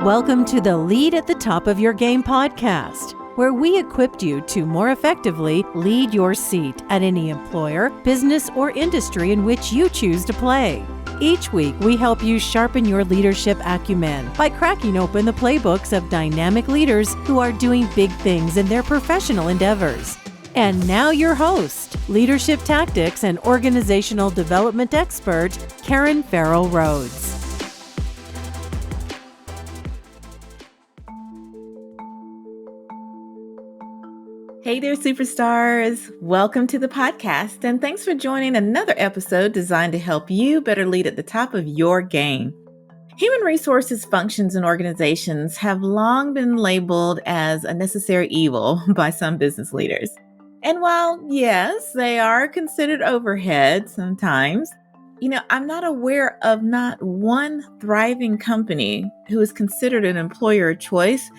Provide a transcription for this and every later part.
Welcome to the Lead at the Top of Your Game podcast, where we equipped you to more effectively lead your seat at any employer, business, or industry in which you choose to play. Each week, we help you sharpen your leadership acumen by cracking open the playbooks of dynamic leaders who are doing big things in their professional endeavors. And now your host, leadership tactics and organizational development expert, Karen Farrell-Rhodes. Hey there, superstars. Welcome to the podcast, and thanks for joining another episode designed to help you better lead at the top of your game. Human resources functions and organizations have long been labeled as a necessary evil by some business leaders. And while, yes, they are considered overhead sometimes, I'm not aware of not one thriving company who is considered an employer of choice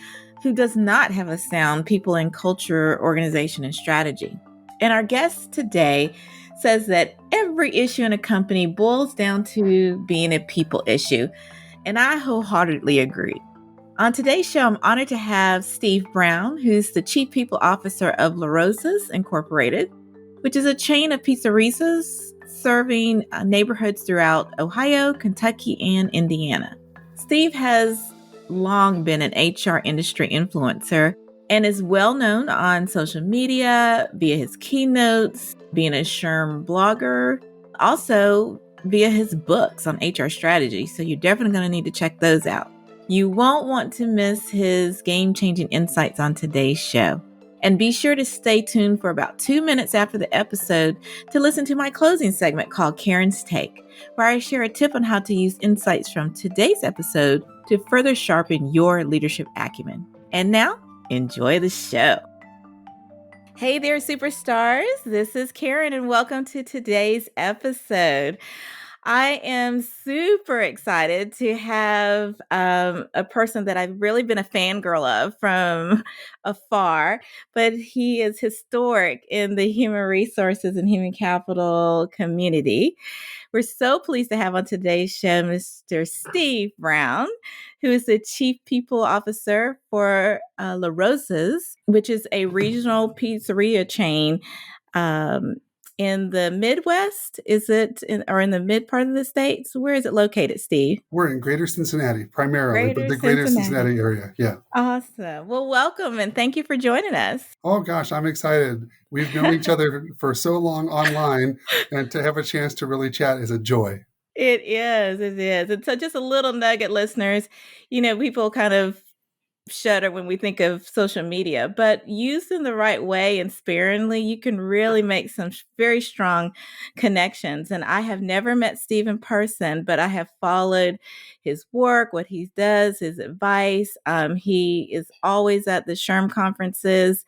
who does not have a sound people and culture, organization, and strategy. And our guest today says that every issue in a company boils down to being a people issue. And I wholeheartedly agree. On today's show, I'm honored to have Steve Browne, who's the Chief People Officer of LaRosa's Incorporated, which is a chain of pizzerias serving neighborhoods throughout Ohio, Kentucky, and Indiana. Steve has long been an HR industry influencer and is well known on social media via his keynotes, being a SHRM blogger, also via his books on HR strategy. So you're definitely going to need to check those out. You won't want to miss his game-changing insights on today's show. And be sure to stay tuned for about 2 minutes after the episode to listen to my closing segment called Karen's Take, where I share a tip on how to use insights from today's episode to further sharpen your leadership acumen. And now, enjoy the show. Hey there, superstars. This is Karen, and welcome to today's episode. I am super excited to have a person that I've really been a fangirl of from afar, but he is historic in the human resources and human capital community. We're so pleased to have on today's show Mr. Steve Browne, who is the Chief People Officer for LaRosa's, which is a regional pizzeria chain in the Midwest. Is it or in the mid part of the states? Where is it located, Steve? We're in Greater Cincinnati, primarily, but the Greater Cincinnati area. Yeah. Awesome. Well, welcome, and thank you for joining us. Oh, gosh, I'm excited. We've known each other for so long online, and to have a chance to really chat is a joy. It is. And so just a little nugget, listeners, people kind of shudder when we think of social media, but used in the right way and sparingly, you can really make some very strong connections. And I have never met Steve in person, but I have followed his work, what he does, his advice. He is always at the SHRM conferences.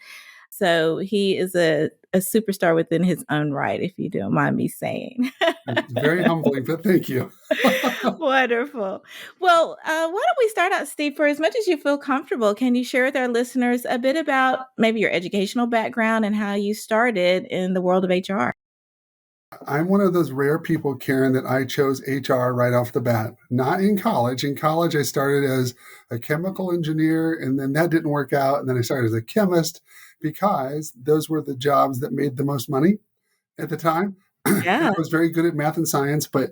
So he is a superstar within his own right, if you don't mind me saying. Very humbling, but thank you. Wonderful. Well, why don't we start out, Steve, for as much as you feel comfortable, can you share with our listeners a bit about maybe your educational background and how you started in the world of HR? I'm one of those rare people, Karen, that I chose HR right off the bat. Not in college. In college, I started as a chemical engineer, and then that didn't work out. And then I started as a chemist because those were the jobs that made the most money at the time. Yeah. I was very good at math and science, but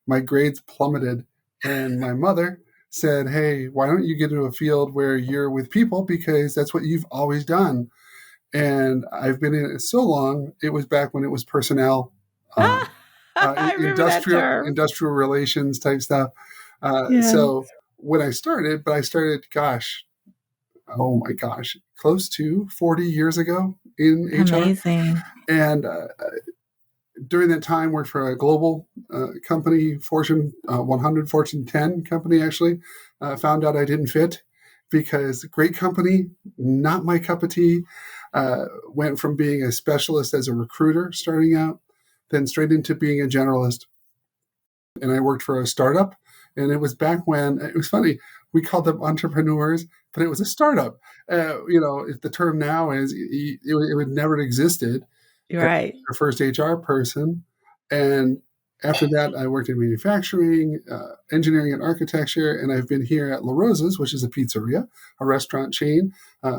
my grades plummeted. And my mother said, hey, why don't you get into a field where you're with people, because that's what you've always done. And I've been in it so long. It was back when it was personnel, industrial relations type stuff. So when I started, oh my gosh, close to 40 years ago in HR. Amazing. And during that time, worked for a global company, Fortune 100, Fortune 10 company, actually. Found out I didn't fit because great company, not my cup of tea. Went from being a specialist as a recruiter starting out, then straight into being a generalist. And I worked for a startup. And it was back when, it was funny, we called them entrepreneurs, but it was a startup. If the term now is, it would never have existed. Right. Our first HR person. And After that, I worked in manufacturing, engineering, and architecture, and I've been here at LaRosa's, which is a pizzeria, a restaurant chain,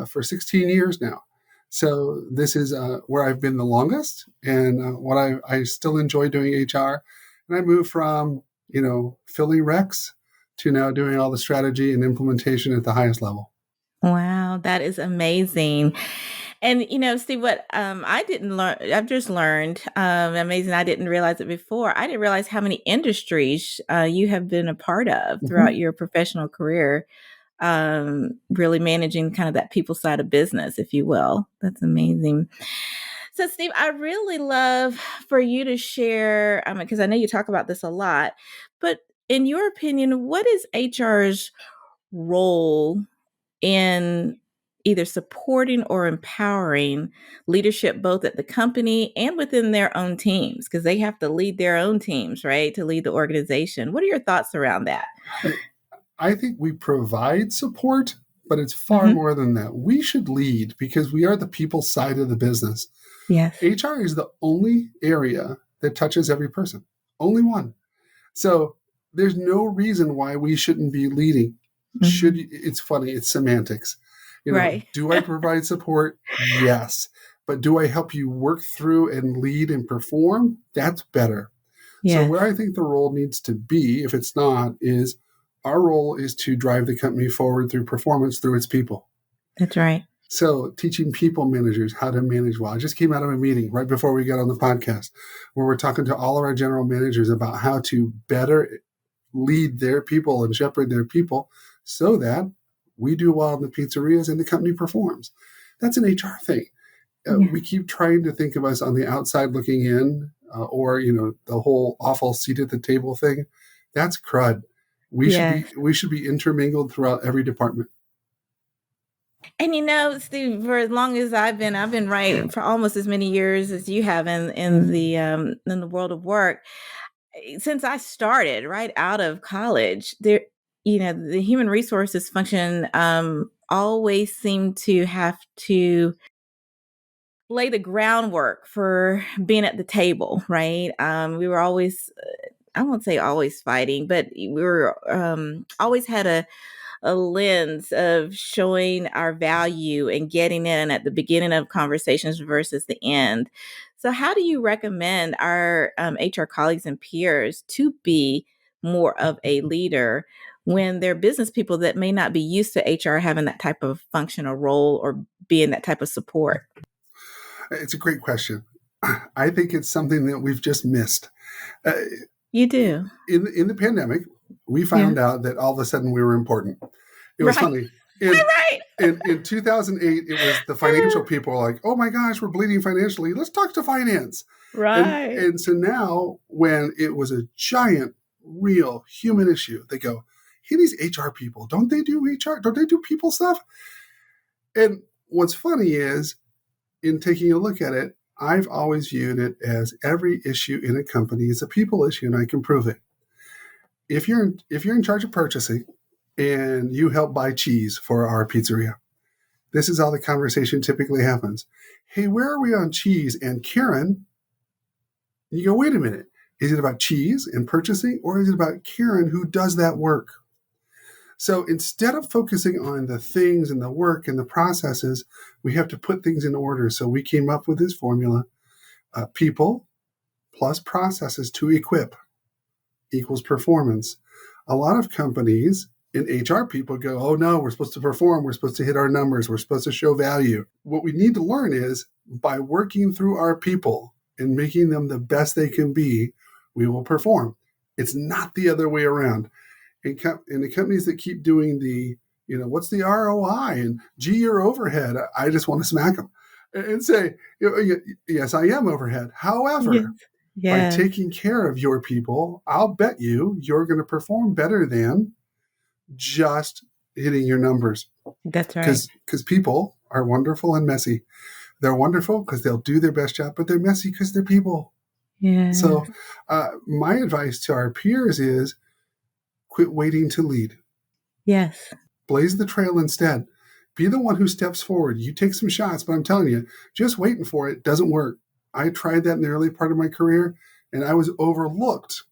for 16 years now. So this is where I've been the longest, and what I still enjoy doing HR. And I moved from, filling recs to now doing all the strategy and implementation at the highest level. Wow, that is amazing. And Steve, what I didn't learn, I've just learned, amazing. I didn't realize it before. I didn't realize how many industries you have been a part of throughout your professional career, really managing kind of that people side of business, if you will. That's amazing. So, Steve, I really love for you to share, because I know you talk about this a lot, but in your opinion, what is HR's role in either supporting or empowering leadership both at the company and within their own teams, because they have to lead their own teams, right, to lead the organization? What are your thoughts around that? I think we provide support, but it's far more than that. We should lead because we are the people side of the business. Yes. HR is the only area that touches every person, only one. So there's no reason why we shouldn't be leading. It's funny, it's semantics. Right. Do I provide support? Yes. But do I help you work through and lead and perform? That's better. Yes. So where I think the role needs to be, if it's not, is our role is to drive the company forward through performance through its people. That's right. So teaching people managers how to manage well. I just came out of a meeting right before we got on the podcast where we're talking to all of our general managers about how to better lead their people and shepherd their people so that we do well in the pizzerias and the company performs. That's an HR thing. We keep trying to think of us on the outside looking in, or the whole awful seat at the table thing. That's crud. We should be intermingled throughout every department. And Steve, for as long as I've been right for almost as many years as you have in the world of work. Since I started right out of college, the human resources function always seemed to have to lay the groundwork for being at the table, right? We were always, I won't say always fighting, but we were always had a lens of showing our value and getting in at the beginning of conversations versus the end. So how do you recommend our HR colleagues and peers to be more of a leader when they're business people that may not be used to HR having that type of function or role or being that type of support? It's a great question. I think it's something that we've just missed. You do. In the pandemic, we found out that all of a sudden we were important. It was funny. In 2008, it was the financial people were like, oh my gosh, we're bleeding financially. Let's talk to finance. Right. And so now when it was a giant, real human issue, they go, hey, these HR people, don't they do HR? Don't they do people stuff? And what's funny is, in taking a look at it, I've always viewed it as every issue in a company is a people issue, and I can prove it. If you're in charge of purchasing and you help buy cheese for our pizzeria, this is how the conversation typically happens. Hey, where are we on cheese? And Karen, you go, wait a minute. Is it about cheese and purchasing, or is it about Karen who does that work? So instead of focusing on the things and the work and the processes, we have to put things in order. So we came up with this formula, people plus processes to equip equals performance. A lot of companies in HR people go, oh no, we're supposed to perform. We're supposed to hit our numbers. We're supposed to show value. What we need to learn is by working through our people and making them the best they can be, we will perform. It's not the other way around. In the companies that keep doing the, what's the ROI and gee, your overhead, I just want to smack them and say, yes, I am overhead. However, by taking care of your people, I'll bet you're going to perform better than just hitting your numbers. That's right. Because people are wonderful and messy. They're wonderful because they'll do their best job, but they're messy because they're people. Yeah. So my advice to our peers is, quit waiting to lead. Yes. Blaze the trail instead. Be the one who steps forward. You take some shots, but I'm telling you, just waiting for it doesn't work. I tried that in the early part of my career, and I was overlooked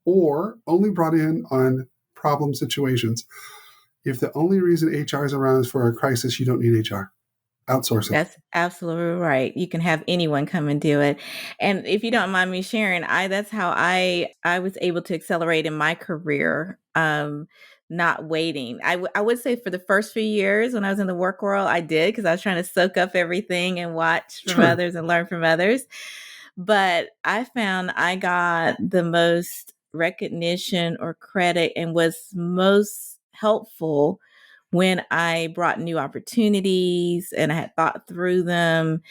or only brought in on problem situations. If the only reason HR is around is for a crisis, you don't need HR. Outsource it. That's absolutely right. You can have anyone come and do it. And if you don't mind me sharing, that's how I was able to accelerate in my career. Not waiting. I would say for the first few years when I was in the work world, I did because I was trying to soak up everything and watch from Sure. others and learn from others. But I found I got the most recognition or credit and was most helpful when I brought new opportunities and I had thought through them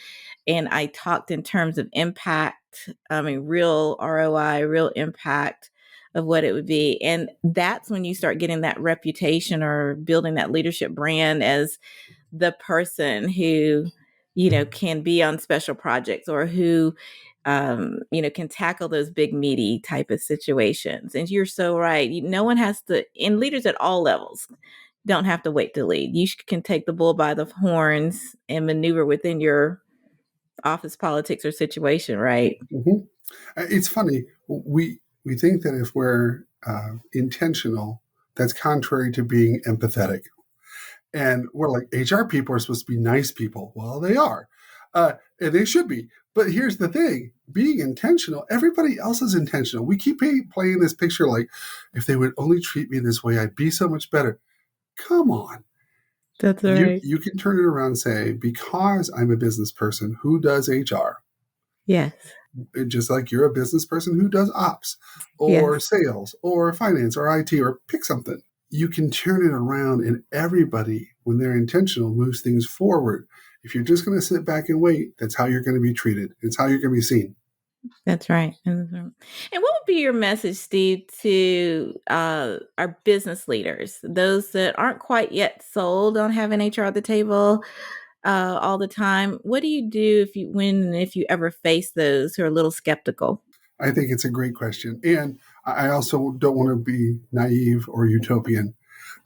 and I talked in terms of impact, I mean, real ROI, real impact of what it would be. And that's when you start getting that reputation or building that leadership brand as the person who, can be on special projects or who, can tackle those big, meaty type of situations. And you're so right. No one has to, and leaders at all levels don't have to wait to lead. You can take the bull by the horns and maneuver within your office politics or situation, right? Mm-hmm. It's funny. We think that if we're intentional, that's contrary to being empathetic. And we're like, HR people are supposed to be nice people. Well, they are. And they should be. But here's the thing, being intentional, everybody else is intentional. We keep playing this picture like, if they would only treat me this way, I'd be so much better. Come on. That's right. You can turn it around and say, because I'm a business person who does HR, Yes. just like you're a business person who does ops or Yes. sales or finance or IT or pick something. You can turn it around, and everybody, when they're intentional, moves things forward. If you're just going to sit back and wait, that's how you're going to be treated. It's how you're going to be seen. That's right. And what would be your message, Steve, to our business leaders, those that aren't quite yet sold on having HR at the table all the time? What do you do if you ever face those who are a little skeptical? I think it's a great question. And I also don't want to be naive or utopian.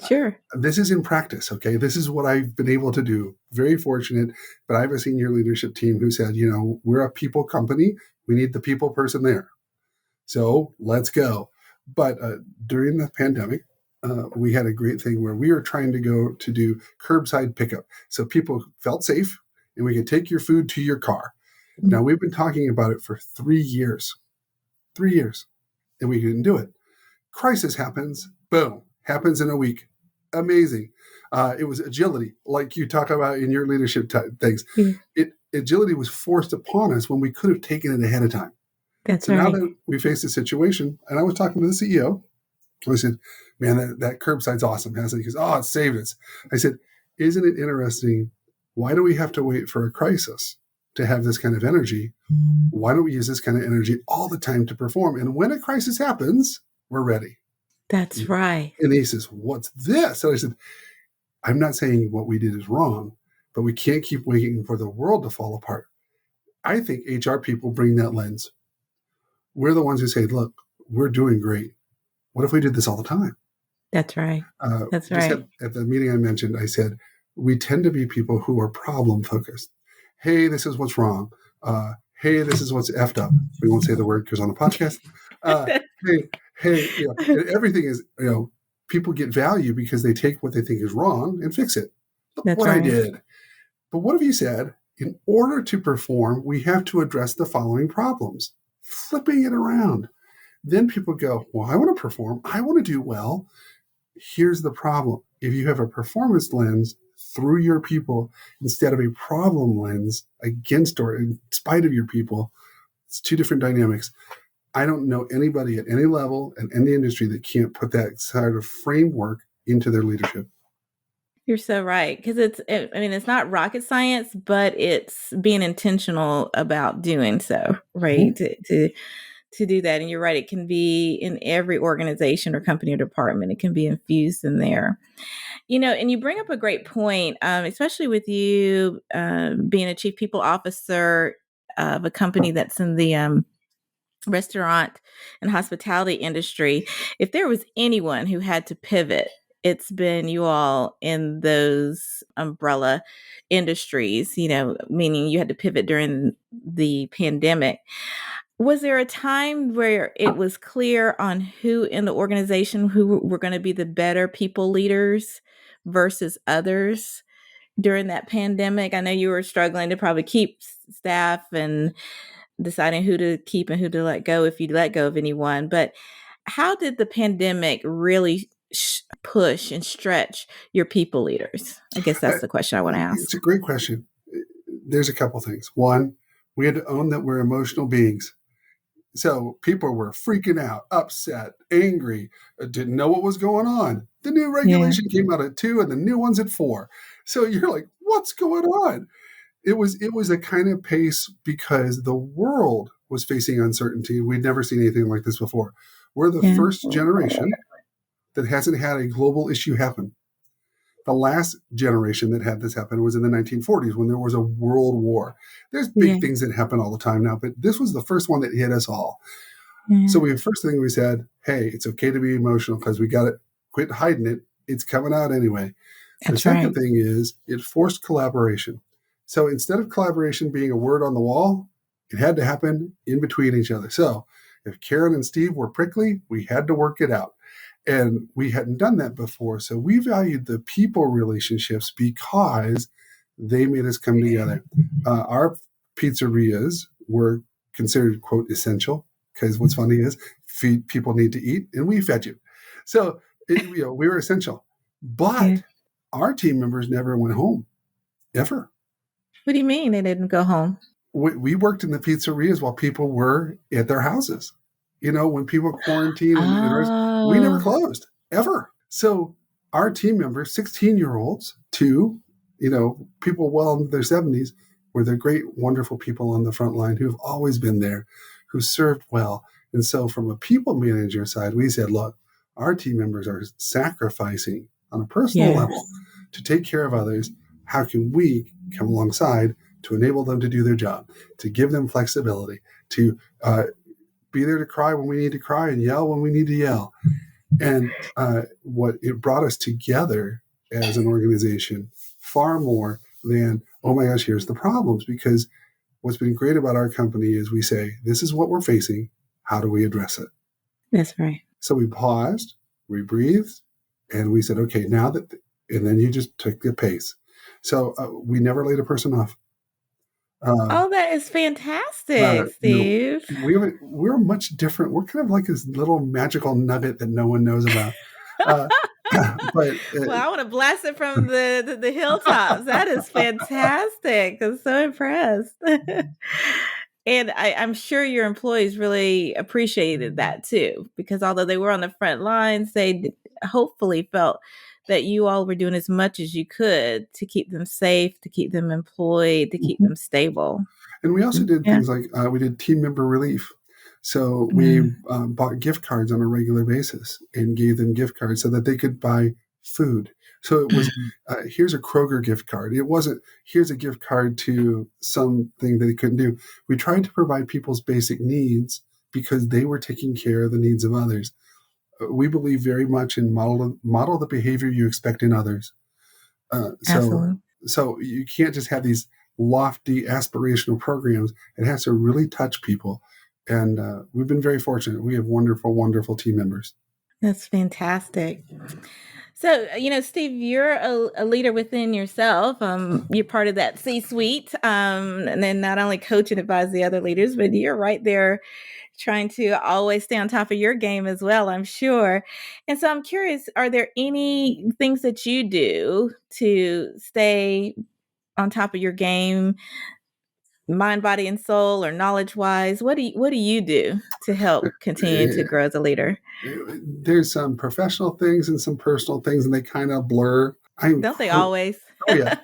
Sure. This is in practice, okay? This is what I've been able to do. Very fortunate, but I have a senior leadership team who said, we're a people company. We need the people person there. So let's go. But during the pandemic, we had a great thing where we were trying to go to do curbside pickup. So people felt safe and we could take your food to your car. Mm-hmm. Now, we've been talking about it for 3 years. 3 years. And we didn't do it. Crisis happens. Boom. Happens in a week. Amazing. It was agility, like you talk about in your leadership things. Mm-hmm. Agility was forced upon us when we could have taken it ahead of time. That's so right. Now that we faced a situation, and I was talking to the CEO, I said, man, that curbside's awesome. And he goes, oh, it saved us. I said, isn't it interesting? Why do we have to wait for a crisis to have this kind of energy? Why don't we use this kind of energy all the time to perform? And when a crisis happens, we're ready. That's right. And he says, what's this? And I said, I'm not saying what we did is wrong, but we can't keep waiting for the world to fall apart. I think HR people bring that lens. We're the ones who say, look, we're doing great. What if we did this all the time? That's right. That's right. At the meeting I mentioned, I said, we tend to be people who are problem focused. Hey, this is what's wrong. Hey, this is what's effed up. We won't say the word because on the podcast. Hey, everything is, people get value because they take what they think is wrong and fix it. Look That's what right. I did. But what if you said, in order to perform, we have to address the following problems? Flipping it around. Then people go, well, I want to perform. I want to do well. Here's the problem. If you have a performance lens through your people instead of a problem lens against or in spite of your people, it's two different dynamics. I don't know anybody at any level and any industry that can't put that sort of framework into their leadership. You're so right. Because it's not rocket science, but it's being intentional about doing so, right? Mm-hmm. To do that. And you're right. It can be in every organization or company or department. It can be infused in there. And you bring up a great point, especially with you being a chief people officer of a company that's in the restaurant and hospitality industry. If there was anyone who had to pivot, it's been you all in those umbrella industries, meaning you had to pivot during the pandemic. Was there a time where it was clear on who in the organization who were going to be the better people leaders versus others during that pandemic? I know you were struggling to probably keep staff and deciding who to keep and who to let go if you let go of anyone. But how did the pandemic really push and stretch your people leaders? I guess that's the question I want to ask. It's a great question. There's a couple things. One, we had to own that we're emotional beings. So people were freaking out, upset, angry, didn't know what was going on. The new regulation came out at 2 and the new one's at 4. So you're like, what's going on? It was a kind of pace because the world was facing uncertainty. We'd never seen anything like this before. We're the first generation that hasn't had a global issue happen. The last generation that had this happen was in the 1940s when there was a world war. There's big things that happen all the time now, but this was the first one that hit us all. So first thing we said, hey, it's okay to be emotional because we got to quit hiding it. It's coming out anyway. The second thing is it forced collaboration. So instead of collaboration being a word on the wall, it had to happen in between each other. So if Karen and Steve were prickly, we had to work it out. And we hadn't done that before. So we valued the people relationships because they made us come together. Our pizzerias were considered, quote, essential, because what's funny is people need to eat, and we fed you. So we were essential. But our team members never went home, ever. What do you mean they didn't go home? We worked in the pizzerias while people were at their houses. When people quarantined, we never closed, ever. So our team members, 16-year-olds to, people well into their 70s, were the great, wonderful people on the front line who've always been there, who served well. And so from a people manager side, we said, look, our team members are sacrificing on a personal level to take care of others. How can we come alongside to enable them to do their job, to give them flexibility, to be there to cry when we need to cry and yell when we need to yell. And what it brought us together as an organization far more than, oh my gosh, here's the problems. Because what's been great about our company is we say, this is what we're facing. How do we address it? That's right. So we paused, we breathed, and we said, okay, and then you just took the pace. So we never laid a person off. That is fantastic, Steve. We're much different. We're kind of like this little magical nugget that no one knows about. But I want to blast it from the hilltops. That is fantastic. I'm so impressed. And I'm sure your employees really appreciated that too, because although they were on the front lines, they hopefully felt that you all were doing as much as you could to keep them safe, to keep them employed, to keep them stable. And we also did things like we did team member relief. So we bought gift cards on a regular basis and gave them gift cards so that they could buy food. So it was, here's a Kroger gift card. It wasn't, here's a gift card to something that they couldn't do. We tried to provide people's basic needs because they were taking care of the needs of others. We believe very much in model the behavior you expect in others. So you can't just have these lofty aspirational programs. It has to really touch people. And we've been very fortunate. We have wonderful, wonderful team members. That's fantastic. So, Steve, you're a leader within yourself. You're part of that C-suite. And then not only coach and advise the other leaders, but you're right there trying to always stay on top of your game as well, I'm sure. And so I'm curious, are there any things that you do to stay on top of your game, mind, body, and soul, or knowledge-wise? What do you do to help continue to grow as a leader? There's some professional things and some personal things, and they kind of blur. Don't they always? Oh, yeah.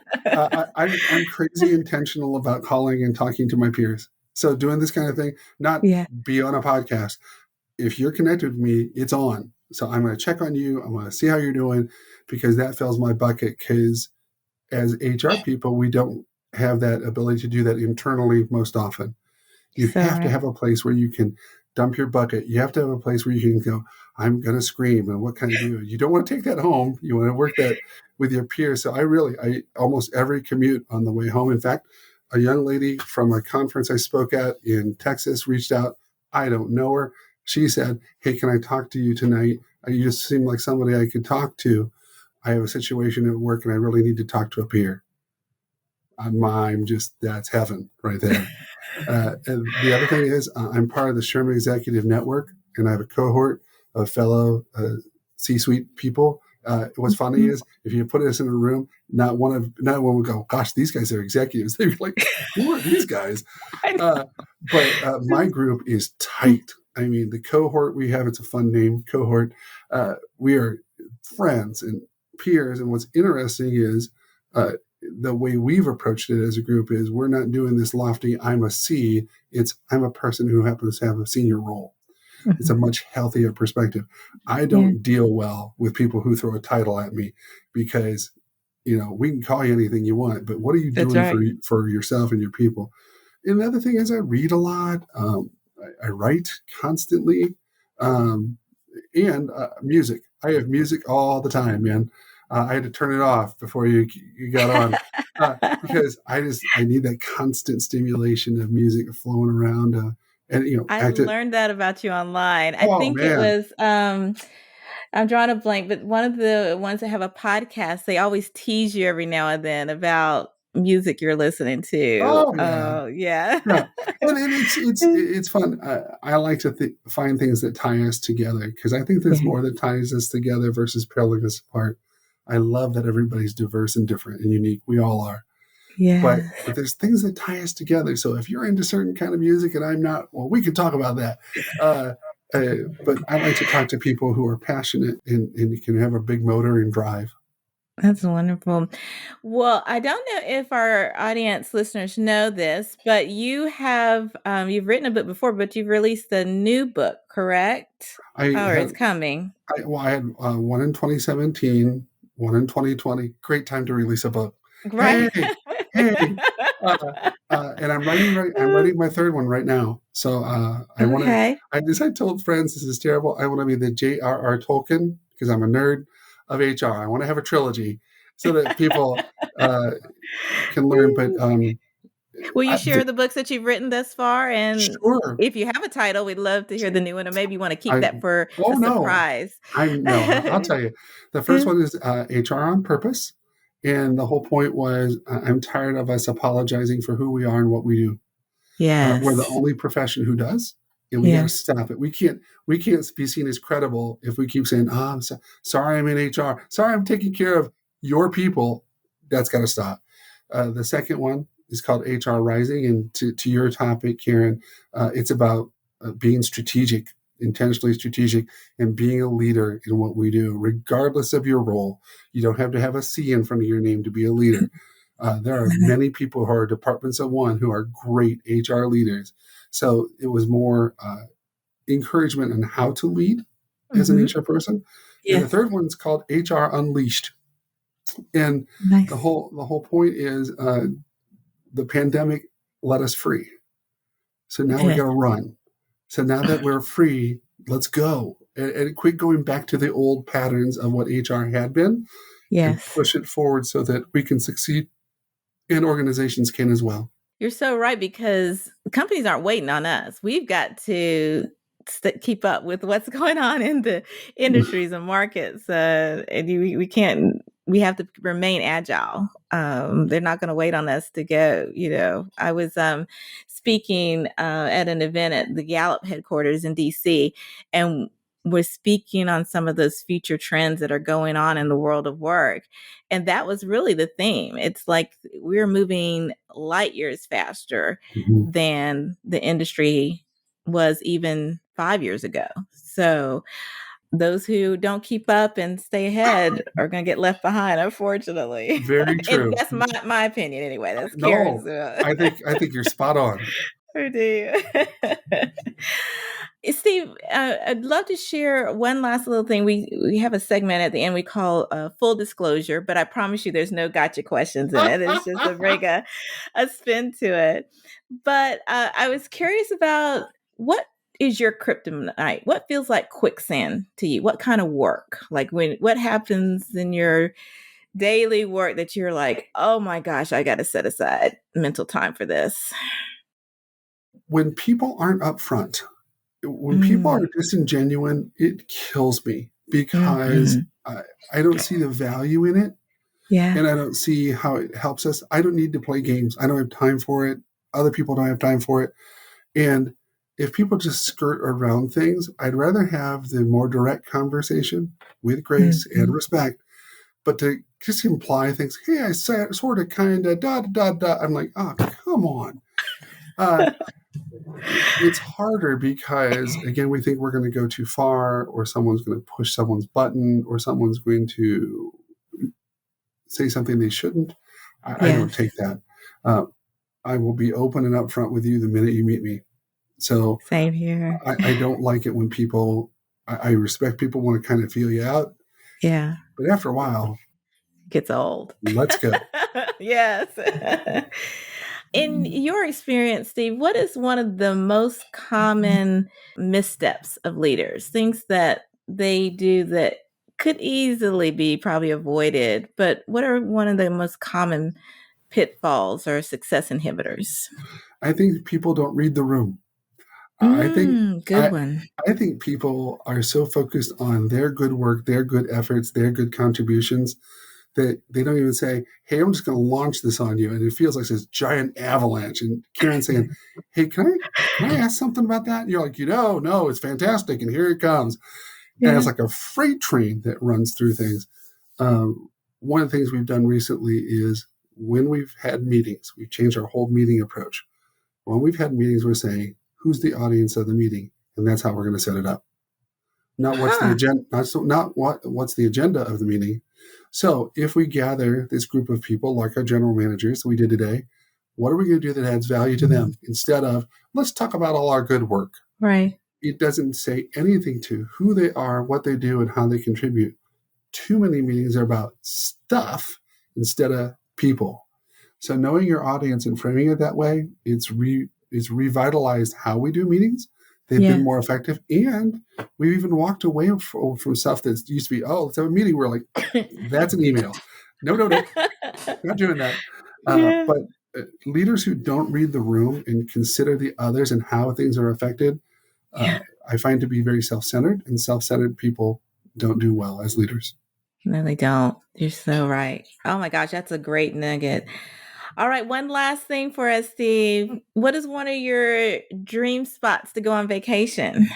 I'm crazy intentional about calling and talking to my peers. So doing this kind of thing, not be on a podcast. If you're connected with me, it's on. So I'm going to check on you. I'm going to see how you're doing because that fills my bucket. Because as HR people, we don't have that ability to do that internally most often. You have to have a place where you can dump your bucket. You have to have a place where you can go, I'm going to scream. And what can I do? You don't want to take that home. You want to work that with your peers. So I almost every commute on the way home. In fact, a young lady from a conference I spoke at in Texas reached out I don't know her. She said, hey, can I talk to you tonight? You just seem like somebody I could talk to. I have a situation at work and I really need to talk to a peer. That's heaven right there. And the other thing is, I'm part of the Sherman Executive Network, and I have a cohort of fellow C-suite people. What's funny is, if you put us in a room, not one would go, "Gosh, these guys are executives." They'd be like, "Who are these guys?" But my group is tight. I mean, the cohort we have, it's a fun name, cohort. We are friends and peers, and what's interesting is the way we've approached it as a group is we're not doing this lofty, I'm a C, it's I'm a person who happens to have a senior role. Mm-hmm. It's a much healthier perspective. I don't deal well with people who throw a title at me because, we can call you anything you want, but what are you doing for yourself and your people? And the other thing is I read a lot. I write constantly. And music. I have music all the time, man. I had to turn it off before you got on because I need that constant stimulation of music flowing around. And I learned that about you online. I think it was I'm drawing a blank, but one of the ones that have a podcast, they always tease you every now and then about music you're listening to. Oh yeah. And it's fun. I like to find things that tie us together because I think there's more that ties us together versus pulling us apart. I love that everybody's diverse and different and unique. We all are. Yeah. But there's things that tie us together. So if you're into certain kind of music and I'm not, well, we can talk about that. But I like to talk to people who are passionate and you can have a big motor and drive. That's wonderful. Well, I don't know if our audience listeners know this, but you have you've written a book before, but you've released a new book, correct? It's coming. I had one in 2017, one in 2020. Great time to release a book. Right. Hey. And I'm writing my third one right now. So I told friends, this is terrible. I want to be the J.R.R. Tolkien because I'm a nerd of HR. I want to have a trilogy so that people can learn. But will you share the books that you've written thus far? And sure. If you have a title, we'd love to hear the new one, or maybe you want to keep that for a surprise. I'll tell you. The first one is HR on Purpose. And the whole point was, I'm tired of us apologizing for who we are and what we do. Yes. We're the only profession who does. And we got to stop it. We can't be seen as credible if we keep saying, I'm sorry, I'm in HR. Sorry, I'm taking care of your people. That's got to stop. The second one is called HR Rising. And to your topic, Karen, it's about being strategic, intentionally strategic, and being a leader in what we do, regardless of your role. You don't have to have a C in front of your name to be a leader. There are many people who are departments of one who are great HR leaders. So it was more encouragement on how to lead as an HR person. Yes. And the third one's called HR Unleashed. And the whole point is the pandemic let us free. So now we got to run. So now that we're free, let's go and quit going back to the old patterns of what HR had been. And push it forward so that we can succeed and organizations can as well. You're so right, because companies aren't waiting on us. We've got to keep up with what's going on in the industries and markets. And we have to remain agile. They're not going to wait on us to go. I was speaking at an event at the Gallup headquarters in DC, and we're speaking on some of those future trends that are going on in the world of work. And that was really the theme. It's like we're moving light years faster than the industry was even 5 years ago. So those who don't keep up and stay ahead are going to get left behind, unfortunately. Very true. That's my opinion anyway. That's Karen's. I think you're spot on. Who do you? Steve, I'd love to share one last little thing. We have a segment at the end we call full disclosure, but I promise you there's no gotcha questions in it. It's just to bring a spin to it. But I was curious about, what is your kryptonite? What feels like quicksand to you? What kind of work? Like what happens in your daily work that you're like, oh my gosh, I got to set aside mental time for this? When people aren't upfront when people are disingenuous, it kills me because I don't see the value in it. Yeah. And I don't see how it helps us. I don't need to play games. I don't have time for it. Other people don't have time for it. And if people just skirt around things, I'd rather have the more direct conversation with grace and respect. But to just imply things, hey, I said sort of kind of da. I'm like, oh, come on. It's harder because, again, we think we're going to go too far, or someone's going to push someone's button, or someone's going to say something they shouldn't. I don't take that. I will be open and upfront with you the minute you meet me. So same here. I don't like it when people, I respect people want to kind of feel you out. Yeah. But after a while, it gets old. Let's go. Yes. In your experience, Steve, what is one of the most common missteps of leaders? Things that they do that could easily be probably avoided, but what are one of the most common pitfalls or success inhibitors? I think people don't read the room. Good one. I think people are so focused on their good work, their good efforts, their good contributions that they don't even say, hey, I'm just going to launch this on you. And it feels like this giant avalanche. And Karen's saying, hey, can I ask something about that? And you're like, no, it's fantastic. And here it comes. Yeah. And it's like a freight train that runs through things. One of the things we've done recently is when we've had meetings, we've changed our whole meeting approach. When we've had meetings, we're saying, who's the audience of the meeting? And that's how we're going to set it up. Not what's the agenda, what's the agenda of the meeting. So if we gather this group of people, like our general managers that we did today, what are we going to do that adds value to them instead of, let's talk about all our good work. Right. It doesn't say anything to who they are, what they do, and how they contribute. Too many meetings are about stuff instead of people. So knowing your audience and framing it that way, it's revitalized how we do meetings. They've been more effective. And we've even walked away from stuff that used to be, oh, let's have a meeting. We're like, that's an email. No, not doing that. But leaders who don't read the room and consider the others and how things are affected, I find to be very self-centered, and self-centered people don't do well as leaders. No, they don't. You're so right. Oh my gosh, that's a great nugget. All right, one last thing for us, Steve. What is one of your dream spots to go on vacation?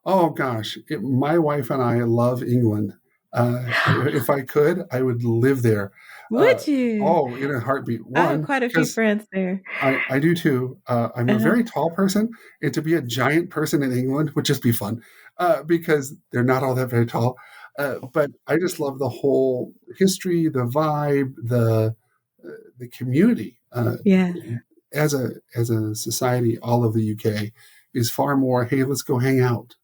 Oh gosh, my wife and I love England. If I could, I would live there. Would you? Oh, in a heartbeat. I have quite a few friends there. I do too. I'm a very tall person, and to be a giant person in England would just be fun because they're not all that very tall. But I just love the whole history, the vibe, the community. As a society, all of the UK is far more, hey, let's go hang out.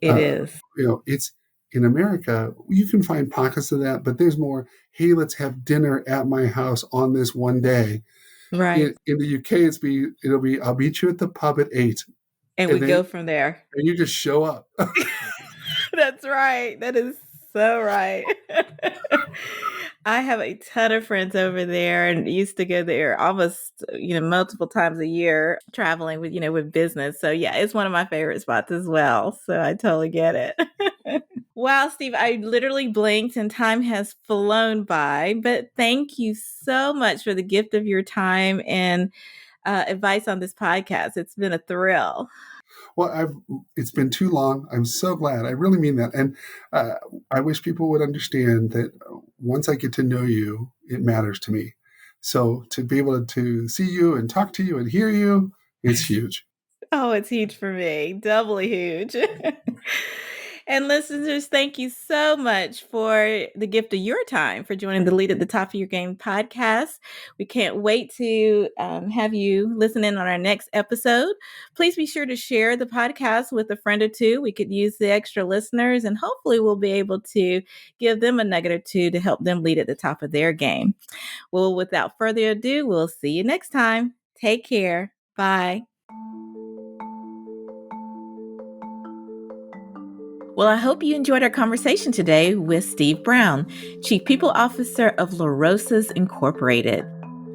It is. It's in America, you can find pockets of that, but there's more, hey, let's have dinner at my house on this one day. Right. In the UK, it'll be, I'll meet you at the pub at 8. And we go from there. And you just show up. That's right. That is so right. I have a ton of friends over there and used to go there almost, multiple times a year traveling with business. So yeah, it's one of my favorite spots as well. So I totally get it. Wow, Steve, I literally blinked and time has flown by, but thank you so much for the gift of your time and advice on this podcast. It's been a thrill. Well, it's been too long. I'm so glad. I really mean that. And I wish people would understand that once I get to know you, it matters to me. So to be able to see you and talk to you and hear you, it's huge. Oh, it's huge for me. Doubly huge. And listeners, thank you so much for the gift of your time for joining the Lead at the Top of Your Game podcast. We can't wait to have you listen in on our next episode. Please be sure to share the podcast with a friend or two. We could use the extra listeners, and hopefully we'll be able to give them a nugget or two to help them lead at the top of their game. Well, without further ado, we'll see you next time. Take care. Bye. Well, I hope you enjoyed our conversation today with Steve Browne, Chief People Officer of LaRosa's Incorporated.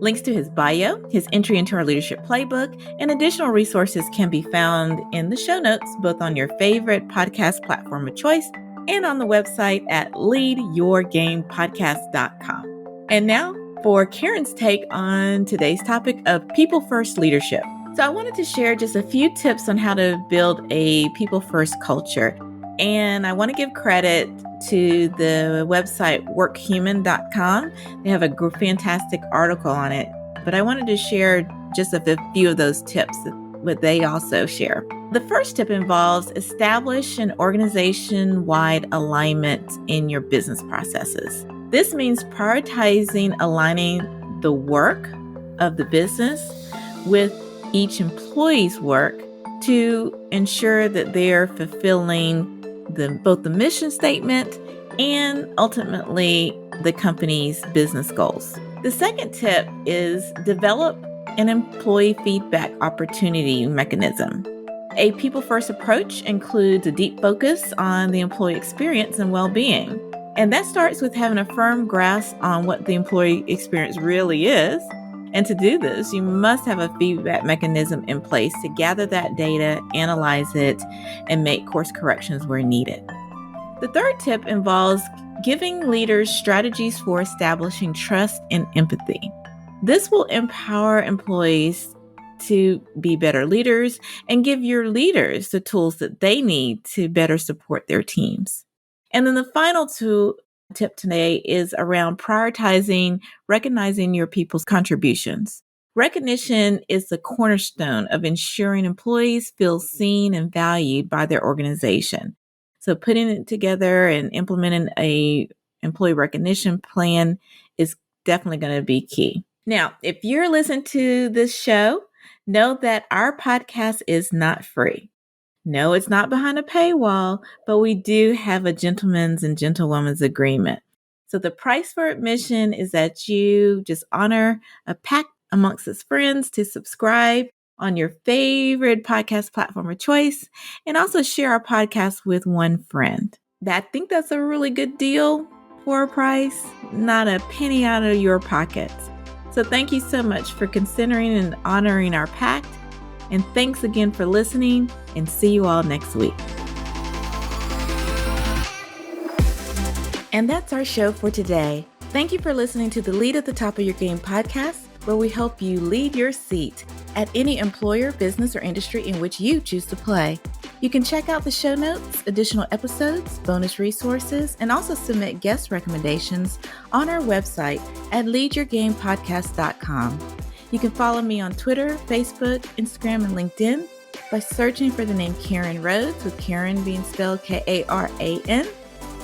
Links to his bio, his entry into our leadership playbook, and additional resources can be found in the show notes, both on your favorite podcast platform of choice and on the website at leadyourgamepodcast.com. And now for Karen's take on today's topic of people first leadership. So I wanted to share just a few tips on how to build a people first culture. And I want to give credit to the website workhuman.com. They have a fantastic article on it, but I wanted to share just a few of those tips that they also share. The first tip involves establish an organization-wide alignment in your business processes. This means prioritizing aligning the work of the business with each employee's work to ensure that they're fulfilling both the mission statement and ultimately the company's business goals. The second tip is develop an employee feedback opportunity mechanism. A people-first approach includes a deep focus on the employee experience and well-being. And that starts with having a firm grasp on what the employee experience really is. And to do this, you must have a feedback mechanism in place to gather that data, analyze it, and make course corrections where needed. The third tip involves giving leaders strategies for establishing trust and empathy. This will empower employees to be better leaders and give your leaders the tools that they need to better support their teams. And then the final tip today is around prioritizing, recognizing your people's contributions. Recognition is the cornerstone of ensuring employees feel seen and valued by their organization. So putting it together and implementing a employee recognition plan is definitely going to be key. Now, if you're listening to this show, know that our podcast is not free. No, it's not behind a paywall, but we do have a gentleman's and gentlewoman's agreement. So the price for admission is that you just honor a pact amongst its friends to subscribe on your favorite podcast platform of choice and also share our podcast with one friend. I think that's a really good deal for a price, not a penny out of your pockets. So thank you so much for considering and honoring our pact. And thanks again for listening, and see you all next week. And that's our show for today. Thank you for listening to the Lead at the Top of Your Game podcast, where we help you lead your seat at any employer, business, or industry in which you choose to play. You can check out the show notes, additional episodes, bonus resources, and also submit guest recommendations on our website at leadyourgamepodcast.com. You can follow me on Twitter, Facebook, Instagram, and LinkedIn by searching for the name Karen Rhodes, with Karen being spelled Karan.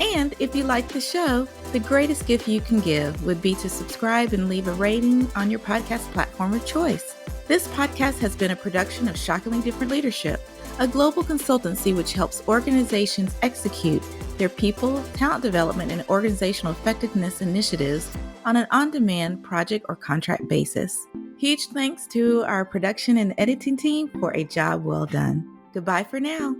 And if you like the show, the greatest gift you can give would be to subscribe and leave a rating on your podcast platform of choice. This podcast has been a production of Shockingly Different Leadership, a global consultancy which helps organizations execute their people, talent development, and organizational effectiveness initiatives on an on-demand project or contract basis. Huge thanks to our production and editing team for a job well done. Goodbye for now.